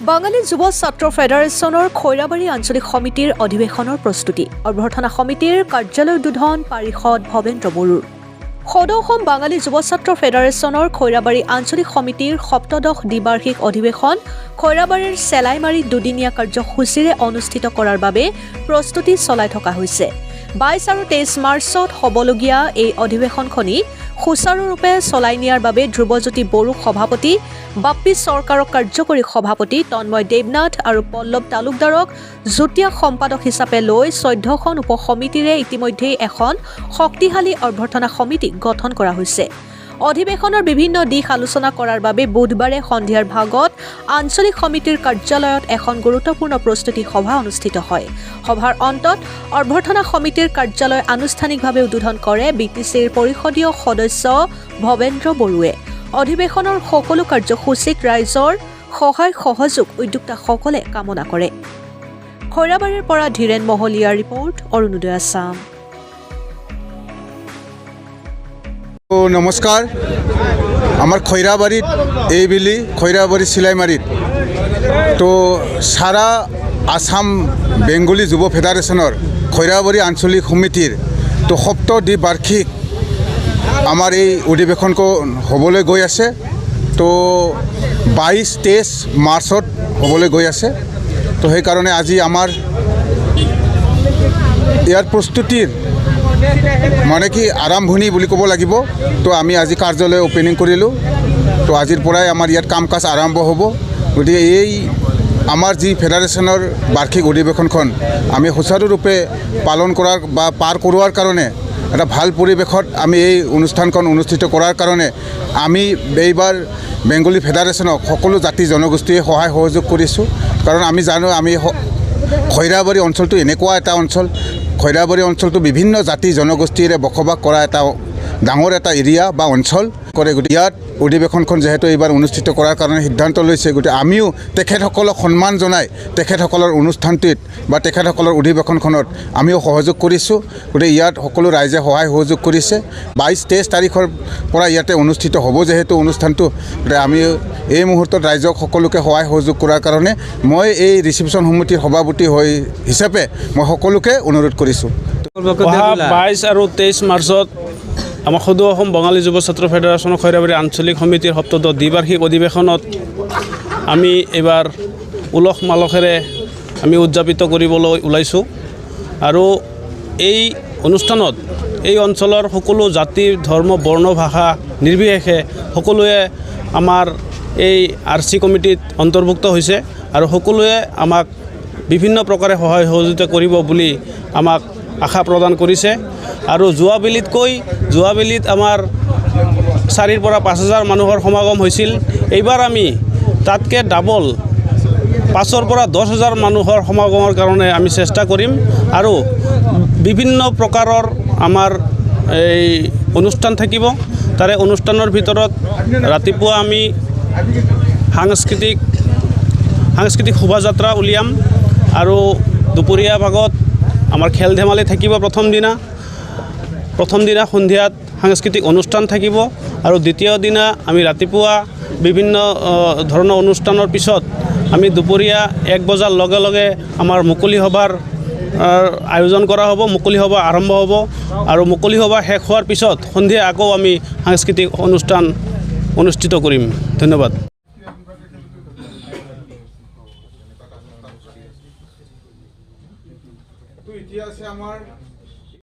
বাঙালী যুৱ ছাত্ৰ ফেডাৰেশ্যনৰ খৈৰাবাৰী আঞ্চলিক সমিতিৰ অধিৱেশনৰ প্ৰস্তুতি অভ্যৰ্থনা সমিতিৰ কাৰ্যালয় উদ্বোধন পাৰিষদ ভৱেন্দ্ৰ বড়োৰ সদৌ অসম বাঙালী যুৱ ছাত্ৰ ফেডাৰেশ্যনৰ খৈৰাবাৰী আঞ্চলিক সমিতিৰ সপ্তদশ দ্বিবাৰ্ষিক অধিৱেশন খৈৰাবাৰীৰ চেলাইমাৰীত দুদিনীয়া কাৰ্যসূচীৰে অনুষ্ঠিত কৰাৰ বাবে প্ৰস্তুতি চলাই থকা হৈছে। 22 আৰু 23 মাৰ্চত হ'বলগীয়া এই অধিৱেশনখনি সুচাৰুৰূপে চলাই নিয়াৰ বাবে ধ্ৰুৱজ্যোতি বড়ো সভাপতি, বাপ্পী চৰকাৰক কাৰ্যকৰী সভাপতি, তন্ময় দেৱনাথ আৰু পল্লৱ তালুকদাৰক যুটীয়া সম্পাদক হিচাপে লৈ 14খন উপসমিতিৰে ইতিমধ্যে এখন শক্তিশালী অভ্যৰ্থনা সমিতি গঠন কৰা হৈছে। অধিৱেশনৰ বিভিন্ন দিশ আলোচনা কৰাৰ বাবে বুধবাৰে সন্ধিয়াৰ ভাগত আঞ্চলিক সমিতিৰ কাৰ্যালয়ত এখন গুৰুত্বপূৰ্ণ প্ৰস্তুতি সভা অনুষ্ঠিত হয়। সভাৰ অন্তত অভ্যৰ্থনা সমিতিৰ কাৰ্যালয় আনুষ্ঠানিকভাৱে উদ্বোধন কৰে বিটিচিৰ পৰিষদীয় সদস্য ভৱেন্দ্ৰ বড়োৱে। অধিৱেশনৰ সকলো কাৰ্যসূচীত ৰাইজৰ সহায় সহযোগ উদ্যোক্তাসকলে কামনা কৰে। খৈৰাবাৰীৰ পৰা ধীৰেন মহলীয়াৰ ৰিপৰ্ট, অৰুণোদয় আছাম। নমস্কাৰ, আমার খৈরাবাড়িত এইবেলি খৈরাবাড়ি সিলাইমারিত তো সারা আসাম বেঙ্গলী যুব ফেডারেশনের খৈরাবাড়ি আঞ্চলিক সমিতির তো সপ্ত দ্বিবার্ষিক আমার এই অধিবেশন হবলৈ গৈ আছে। তো 22-23 মাৰ্চত হবলৈ গৈ আছে। তো সেইকাৰণে আজি আমাৰ ইয়াৰ প্ৰস্তুতিৰ মানে কি আৰম্ভণি বুলি ক'ব লাগিব। তো আমি আজি কাৰ্যালয় ওপেনিং কৰিলোঁ। তো আজিৰ পৰাই আমাৰ ইয়াত কাম কাজ আৰম্ভ হ'ব। গতিকে এই আমাৰ যি ফেডাৰেশ্যনৰ বাৰ্ষিক অধিৱেশনখন আমি সুচাৰুৰূপে পালন কৰাৰ বা পাৰ কৰোৱাৰ কাৰণে এটা ভাল পৰিৱেশত আমি এই অনুষ্ঠানখন অনুষ্ঠিত কৰাৰ কাৰণে আমি এইবাৰ বেংগলী ফেডাৰেশ্যনক সকলো জাতি জনগোষ্ঠীয়ে সহায় সহযোগ কৰিছোঁ। কাৰণ আমি জানো আমি খৈৰাবাৰী অঞ্চলটো এনেকুৱা এটা অঞ্চল, খৈৰাবাৰী অঞ্চলটো বিভিন্ন জাতি জনগোষ্ঠীৰে বসবাস কৰা এটা ডাঙৰ এটা এৰিয়া বা অঞ্চল কৰে। গতিকে ইয়াত অধিৱেশনখন যিহেতু এইবাৰ অনুষ্ঠিত কৰাৰ কাৰণে সিদ্ধান্ত লৈছে, গতিকে আমিও তেখেতসকলক সন্মান জনাই তেখেতসকলৰ অনুষ্ঠানটিত বা তেখেতসকলৰ অধিৱেশনখনত আমিও সহযোগ কৰিছোঁ। গতিকে ইয়াত সকলো ৰাইজে সহায় সহযোগ কৰিছে। 22-23 তাৰিখৰ পৰা ইয়াতে অনুষ্ঠিত হ'ব যিহেতু অনুষ্ঠানটো, গতিকে আমি এই মুহূৰ্তত ৰাইজক সকলোকে সহায় সহযোগ কৰাৰ কাৰণে মই এই ৰিচিপশ্যন সমিতিৰ সভাপতি হিচাপে মই সকলোকে অনুৰোধ কৰিছোঁ। 22 আৰু 23 মাৰ্চত আমাৰ সদৌ অসম বঙালী যুৱ ছাত্ৰ ফেডাৰেশ্যনৰ খৈৰাবাৰী আঞ্চলিক সমিতিৰ সপ্তদশ দ্বিবাৰ্ষিক অধিৱেশনত আমি এইবাৰ উলহ মালহেৰে আমি উদযাপিত কৰিবলৈ ওলাইছোঁ। আৰু এই অনুষ্ঠানত এই অঞ্চলৰ সকলো জাতি ধৰ্ম বৰ্ণ ভাষা নিৰ্বিশেষে সকলোৱে আমাৰ এই RC কমিটিত অন্তৰ্ভুক্ত হৈছে আৰু সকলোৱে আমাক বিভিন্ন প্ৰকাৰে সহায় সহযোগিতা কৰিব বুলি আমাক আশা প্ৰদান কৰিছে। আৰু যোৱাবেলিত আমাৰ 4,000 পৰা 5,000 মানুহৰ সমাগম হৈছিল। এইবাৰ আমি তাতকৈ ডাবল 5,000 পৰা 10,000 মানুহৰ সমাগমৰ কাৰণে আমি চেষ্টা কৰিম। আৰু বিভিন্ন প্ৰকাৰৰ আমাৰ এই অনুষ্ঠান থাকিব। তাৰে অনুষ্ঠানৰ ভিতৰত ৰাতিপুৱা আমি সাংস্কৃতিক শোভাযাত্ৰা উলিয়াম আৰু দুপৰীয়া ভাগত আমাৰ খেল ধেমালি থাকিব। প্ৰথম দিনা সন্ধিয়াত সাংস্কৃতিক অনুষ্ঠান থাকিব আৰু দ্বিতীয় দিনা আমি ৰাতিপুৱা বিভিন্ন ধৰণৰ অনুষ্ঠানৰ পিছত আমি দুপৰীয়া 1 বজাৰ লগে লগে আমাৰ মুকলি সভাৰ আয়োজন কৰা হ'ব। মুকলি সভা আৰম্ভ হ'ব আৰু মুকলি সভা শেষ হোৱাৰ পিছত সন্ধিয়া আকৌ আমি সাংস্কৃতিক অনুষ্ঠান অনুষ্ঠিত কৰিম। ধন্যবাদ। এতিয়া আছে আমাৰ